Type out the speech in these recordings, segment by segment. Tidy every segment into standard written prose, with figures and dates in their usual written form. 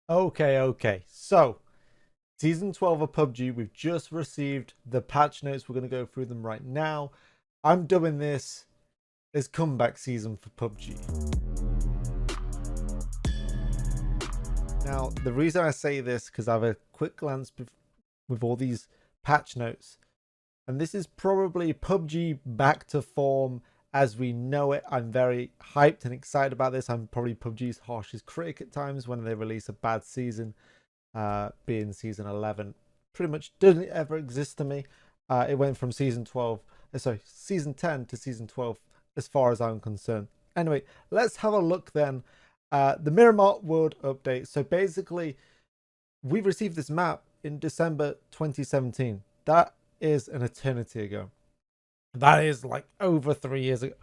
Okay. So, Season 12 of PUBG, we've just received the patch notes. We're going to go through them right now. I'm doing this as comeback season for PUBG. Now, the reason I say this, because I have a quick glance with all these patch notes, and this is probably PUBG back to form as we know it. I'm very hyped and excited about this. I'm probably PUBG's harshest critic at times when they release a bad season. Being season 11 pretty much didn't ever exist to me. It went from season 10 to season 12 as far as I'm concerned. Anyway, let's have a look then. The Miramar world update. So basically, we received this map in December 2017. That is an eternity ago. That is like over 3 years ago.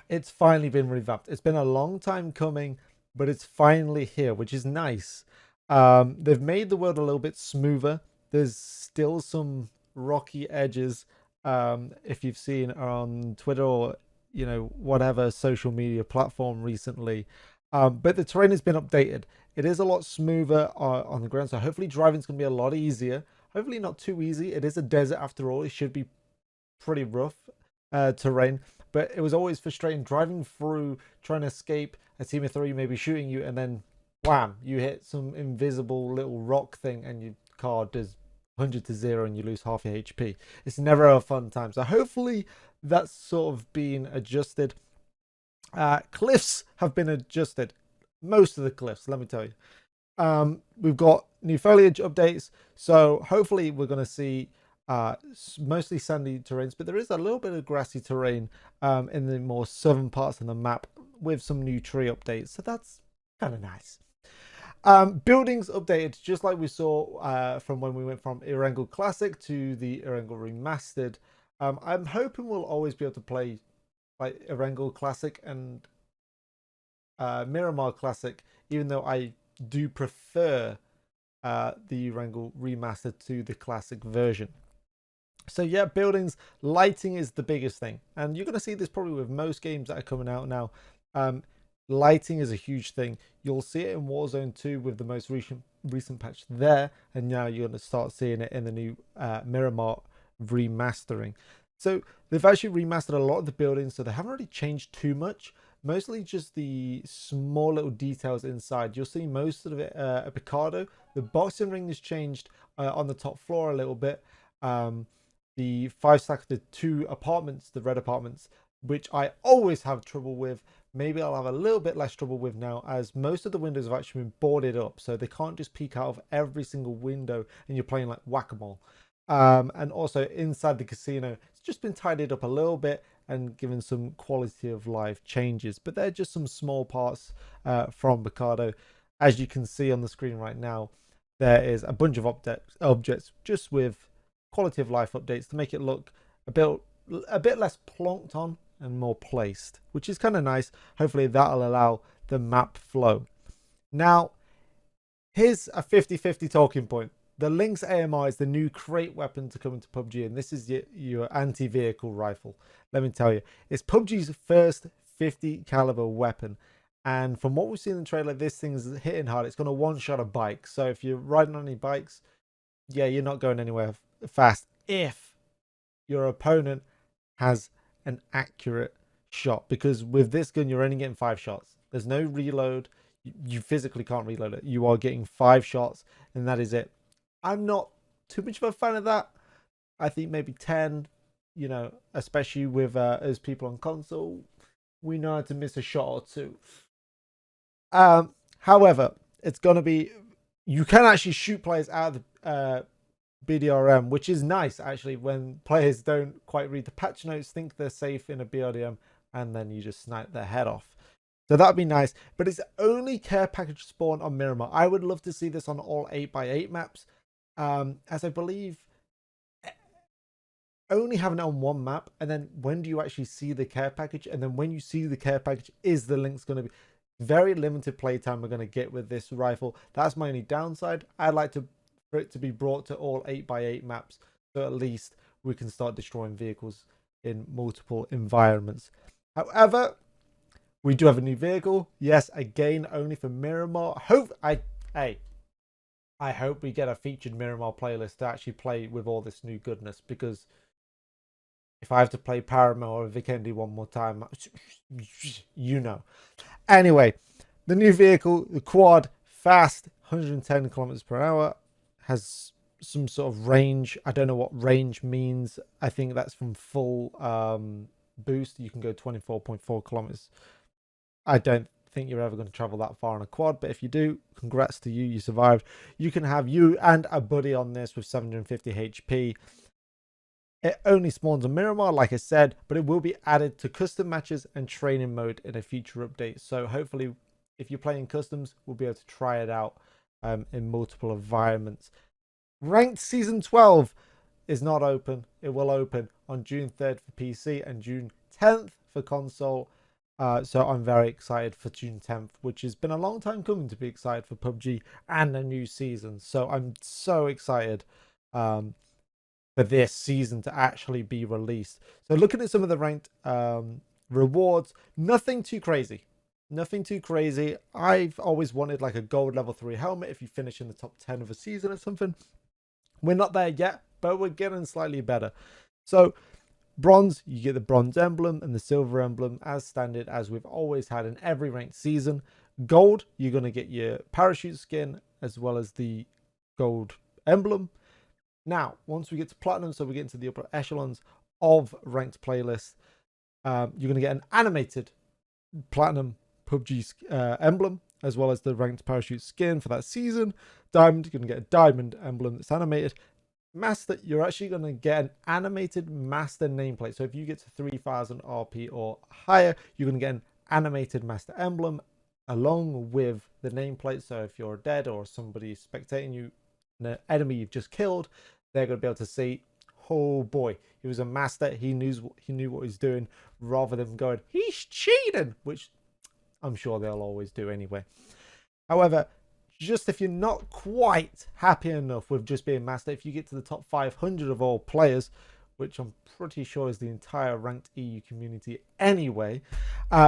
It's finally been revamped. It's been a long time coming, but it's finally here, which is nice. They've made the world a little bit smoother. There's still some rocky edges. If you've seen on Twitter or whatever social media platform recently, but the terrain has been updated. It is a lot smoother on the ground, so hopefully driving's gonna be a lot easier. Hopefully not too easy. It is a desert after all. It should be pretty rough terrain, but it was always frustrating driving through, trying to escape a team of three, maybe shooting you, and then wham, you hit some invisible little rock thing and your car does 100 to 0 and you lose half your HP. It's never a fun time. So hopefully that's sort of been adjusted. Cliffs have been adjusted. Most of the cliffs, let me tell you. We've got new foliage updates, so hopefully we're going to see mostly sandy terrains, but there is a little bit of grassy terrain in the more southern parts of the map with some new tree updates, so that's kind of nice. Buildings updated, just like we saw from when we went from Erangel Classic to the Erangel Remastered. I'm hoping we'll always be able to play like Erangel Classic and Miramar Classic, even though I do prefer the Erangel Remastered to the Classic version. So yeah, buildings, lighting is the biggest thing, and you're going to see this probably with most games that are coming out now. Lighting is a huge thing. You'll see it in Warzone 2 with the most recent patch there, and now you're going to start seeing it in the new Miramar remastering. So they've actually remastered a lot of the buildings, so they haven't really changed too much. Mostly just the small little details inside. You'll see most of it at Picado. The boxing ring has changed on the top floor a little bit. The 5-stack, the 2 apartments, the red apartments, which I always have trouble with. Maybe I'll have a little bit less trouble with now, as most of the windows have actually been boarded up, so they can't just peek out of every single window and you're playing like whack-a-mole. And also inside the casino, it's just been tidied up a little bit and given some quality of life changes, but they're just some small parts from Picado. As you can see on the screen right now, there is a bunch of objects just with quality of life updates to make it look a bit less plonked on and more placed, which is kind of nice. Hopefully that'll allow the map flow. Now, here's a 50-50 talking point. The Lynx AMR is the new crate weapon to come into PUBG, and this is your anti-vehicle rifle. Let me tell you, it's PUBG's first 50 caliber weapon, and from what we've seen in the trailer, this thing is hitting hard. It's going to one-shot a bike, so if you're riding on any bikes, yeah, you're not going anywhere fast if your opponent has an accurate shot, because with this gun you're only getting 5 shots. There's no reload. You physically can't reload it. You are getting 5 shots and that is it. I'm not too much of a fan of that. I think maybe 10, especially with as people on console, we know how to miss a shot or two. However, it's gonna be, you can actually shoot players out of the BDRM, which is nice actually when players don't quite read the patch notes, think they're safe in a BRDM, and then you just snipe their head off. So that'd be nice, but it's only care package spawn on Miramar. I would love to see this on all 8x8 maps, as I believe only having it on one map, and then when do you actually see the care package? And then when you see the care package, is the Lynx going to be very limited playtime we're going to get with this rifle? That's my only downside. I'd like for it to be brought to all 8x8 maps, so at least we can start destroying vehicles in multiple environments. However, We do have a new vehicle. Yes, again, only for Miramar. I hope we get a featured Miramar playlist to actually play with all this new goodness, because if I have to play Paramore or Vikendi one more time, you know. Anyway, the new vehicle, the quad, fast, 110 kilometers per hour, has some sort of range. I don't know what range means. I think that's from full boost. You can go 24.4 kilometers. I don't think you're ever going to travel that far on a quad, but if you do, congrats to you, you survived. You can have you and a buddy on this with 750 HP. It only spawns on Miramar, like I said, but it will be added to custom matches and training mode in a future update. So hopefully, if you're playing customs, we'll be able to try it out in multiple environments. Ranked Season 12 is not open. It will open on June 3rd for PC and June 10th for console. So I'm very excited for June 10th, which has been a long time coming to be excited for PUBG and a new season. So I'm so excited for this season to actually be released. So looking at some of the ranked rewards, nothing too crazy. Nothing too crazy. I've always wanted like a gold level 3 helmet if you finish in the top 10 of a season or something. We're not there yet, but we're getting slightly better. So bronze, you get the bronze emblem and the silver emblem as standard, as we've always had in every ranked season. Gold, you're going to get your parachute skin as well as the gold emblem. Now, once we get to platinum, so we get into the upper echelons of ranked playlists, you're going to get an animated platinum PUBG emblem, as well as the ranked parachute skin for that season. Diamond, you're going to get a diamond emblem that's animated. Master, you're actually going to get an animated master nameplate. So if you get to 3000 RP or higher, you're going to get an animated master emblem along with the nameplate. So if you're dead or somebody spectating you, an enemy you've just killed, they're going to be able to see, oh boy, he was a master. He knew what he's doing, rather than going, he's cheating, which I'm sure they'll always do anyway. However, just if you're not quite happy enough with just being master, if you get to the top 500 of all players, which I'm pretty sure is the entire ranked EU community anyway,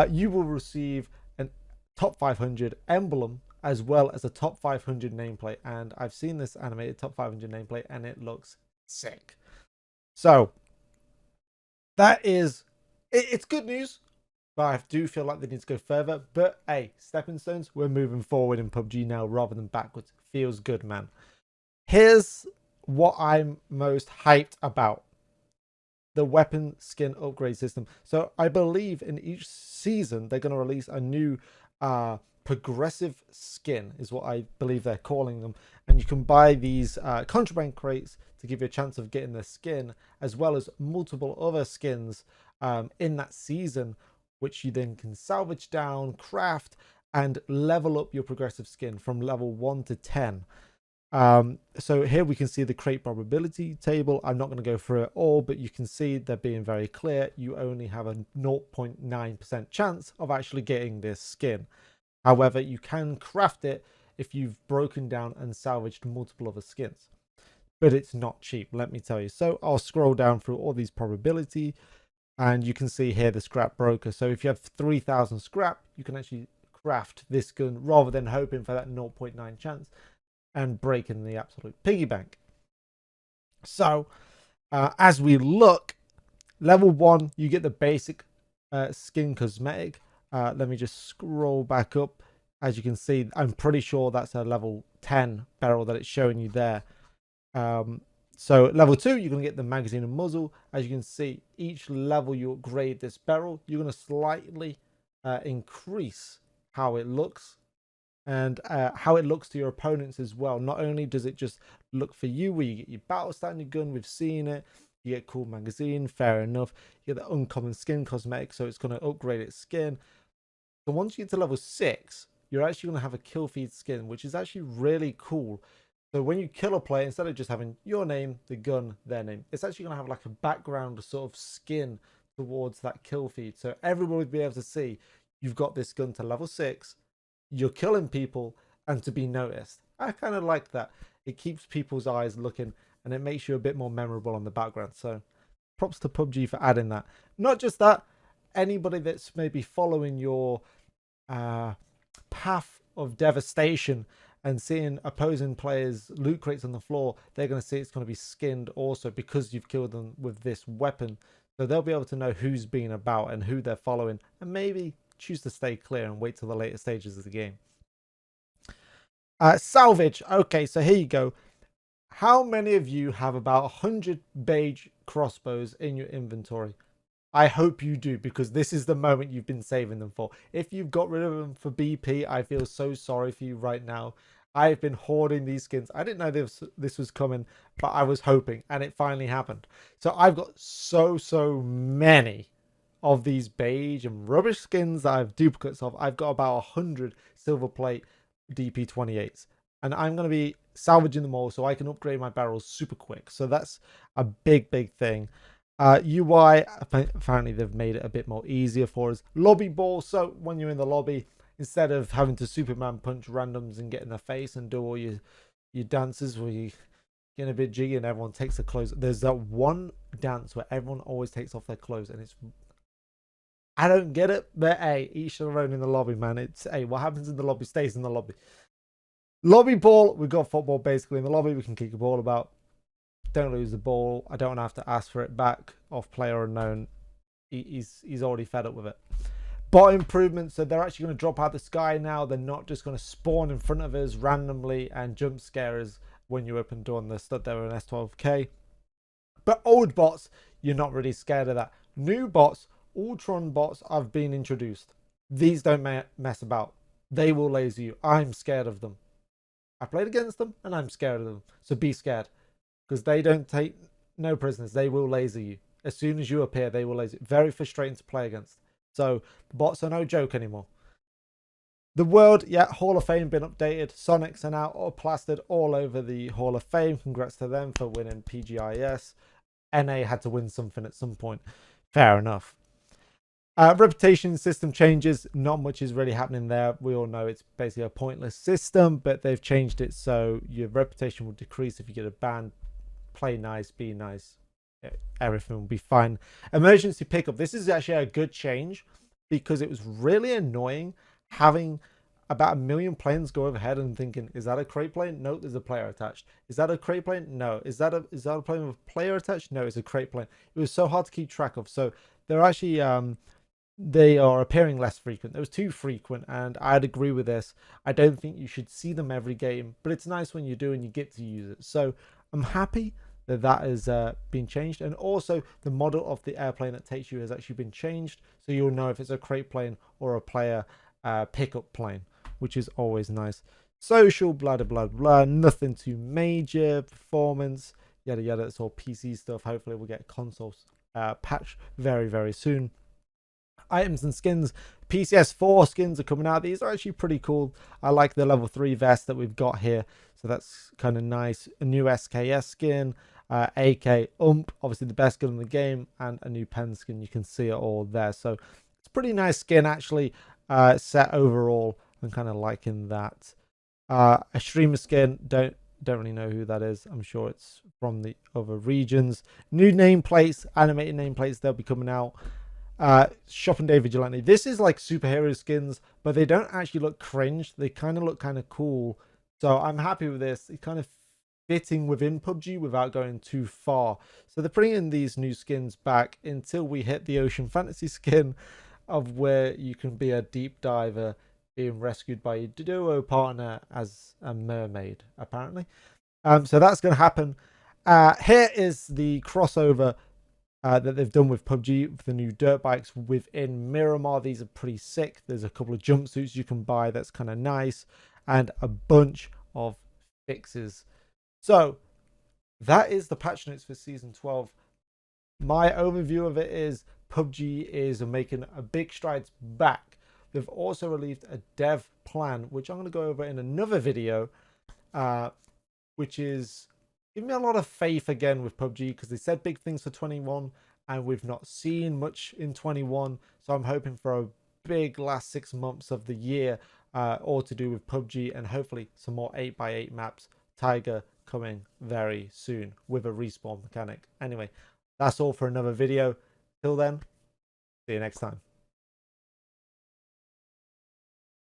you will receive a top 500 emblem as well as a top 500 nameplate. And I've seen this animated top 500 nameplate and it looks sick. So that is, it's good news, but I do feel like they need to go further. But hey, stepping stones, we're moving forward in PUBG now rather than backwards. Feels good, man. Here's what I'm most hyped about: the weapon skin upgrade system. So I believe in each season they're going to release a new progressive skin, is what I believe they're calling them, and you can buy these contraband crates to give you a chance of getting the skin, as well as multiple other skins in that season, which you then can salvage down, craft, and level up your progressive skin from level 1 to 10. So here we can see the crate probability table. I'm not going to go through it all, but you can see they're being very clear. You only have a 0.9% chance of actually getting this skin. However, you can craft it if you've broken down and salvaged multiple other skins, but it's not cheap, let me tell you. So I'll scroll down through all these probability, and you can see here the scrap broker. So if you have 3000 scrap, you can actually craft this gun rather than hoping for that 0.9 chance and breaking the absolute piggy bank. So as we look, level 1, you get the basic skin cosmetic. Let me just scroll back up. As you can see, I'm pretty sure that's a level 10 barrel that it's showing you there. So level 2, you're going to get the magazine and muzzle. As you can see, each level you upgrade this barrel, you're going to slightly increase how it looks, and how it looks to your opponents as well. Not only does it just look for you, where you get your battle standard gun, we've seen it, you get cool magazine, fair enough, you get the uncommon skin cosmetic, so it's going to upgrade its skin. So once you get to level 6, you're actually going to have a kill feed skin, which is actually really cool. So when you kill a player, instead of just having your name, the gun, their name, it's actually going to have like a background sort of skin towards that kill feed. So everyone would be able to see you've got this gun to level 6, you're killing people, and to be noticed. I kind of like that. It keeps people's eyes looking, and it makes you a bit more memorable on the background. So props to PUBG for adding that. Not just that, anybody that's maybe following your path of devastation and seeing opposing players loot crates on the floor, they're going to see it's going to be skinned also because you've killed them with this weapon. So they'll be able to know who's been about and who they're following, and maybe choose to stay clear and wait till the later stages of the game. Salvage. Okay, so here you go. How many of you have about 100 beige crossbows in your inventory? I hope you do, because this is the moment you've been saving them for. If you've got rid of them for BP, I feel so sorry for you right now. I've been hoarding these skins. I didn't know this was coming, but I was hoping, and it finally happened. So I've got so many of these beige and rubbish skins that I have duplicates of. I've got about 100 silver plate DP28s, and I'm going to be salvaging them all so I can upgrade my barrels super quick. So that's a big thing. UI, apparently they've made it a bit more easier for us. Lobby ball, so when you're in the lobby, instead of having to Superman punch randoms and get in their face and do all your dances where you get a bit jiggy and everyone takes their clothes. There's that one dance where everyone always takes off their clothes, and it's, I don't get it, but hey, each their own in the lobby, man. It's, hey, what happens in the lobby stays in the lobby. Lobby ball, we've got football basically in the lobby. We can kick a ball about. Don't lose the ball. I don't have to ask for it back off player unknown. He's already fed up with it. Bot improvements, so they're actually going to drop out the sky now. They're not just going to spawn in front of us randomly and jump scare us when you open the door and they're stood there in S12K. But old bots, you're not really scared of that. New bots, Ultron bots, have been introduced. These don't mess about. They will laser you. I'm scared of them. I played against them and I'm scared of them. So be scared. Because they don't take no prisoners. They will laser you. As soon as you appear, they will laser you. Very frustrating to play against. So the bots are no joke anymore. The world, yeah, Hall of Fame been updated. Sonics are now all plastered all over the Hall of Fame. Congrats to them for winning PGIS. NA had to win something at some point. Fair enough. Reputation system changes. Not much is really happening there. We all know it's basically a pointless system, but they've changed it so your reputation will decrease if you get a ban. Play nice, be nice, everything will be fine. Emergency pickup. This is actually a good change because it was really annoying having about 1 million planes go overhead and thinking, is that a crate plane? No, there's a player attached. Is that a crate plane? No. Is that a plane with a player attached? No, it's a crate plane. It was so hard to keep track of. So they're actually they are appearing less frequent. It was too frequent, and I'd agree with this. I don't think you should see them every game, but it's nice when you do and you get to use it. So I'm happy that has been changed, and also the model of the airplane that takes you has actually been changed, so you'll know if it's a crate plane or a player pickup plane, which is always nice. Social, blah blah blah, nothing too major. Performance, yada yada. It's all PC stuff. Hopefully we'll get a console patch very soon. Items and skins. PCS4 skins are coming out. These are actually pretty cool. I like the level 3 vest that we've got here, so that's kind of nice. A new SKS skin, AK obviously the best gun in the game, and a new pen skin. You can see it all there, so it's a pretty nice skin actually. Set overall, I'm kind of liking that. A streamer skin, don't really know who that is. I'm sure it's from the other regions. New nameplates, animated nameplates, they'll be coming out. Shopping Day Vigilante. This is like superhero skins, but they don't actually look cringe. They kind of look kind of cool. So I'm happy with this. It's kind of fitting within PUBG without going too far. So they're putting in these new skins back until we hit the Ocean Fantasy skin of where you can be a deep diver being rescued by a duo partner as a mermaid, apparently. So that's going to happen. Here is the crossover that they've done with PUBG for the new dirt bikes within Miramar. These are pretty sick. There's a couple of jumpsuits you can buy that's kind of nice, and a bunch of fixes. So that is the patch notes for season 12. My overview of it is PUBG is making a big strides back. They've also released a dev plan, which I'm going to go over in another video, which is give me a lot of faith again with PUBG, because they said big things for 21 and we've not seen much in 21. So I'm hoping for a big last 6 months of the year, all to do with PUBG, and hopefully some more 8x8 maps. Tiger coming very soon with a respawn mechanic. Anyway, that's all for another video. Till then, see you next time.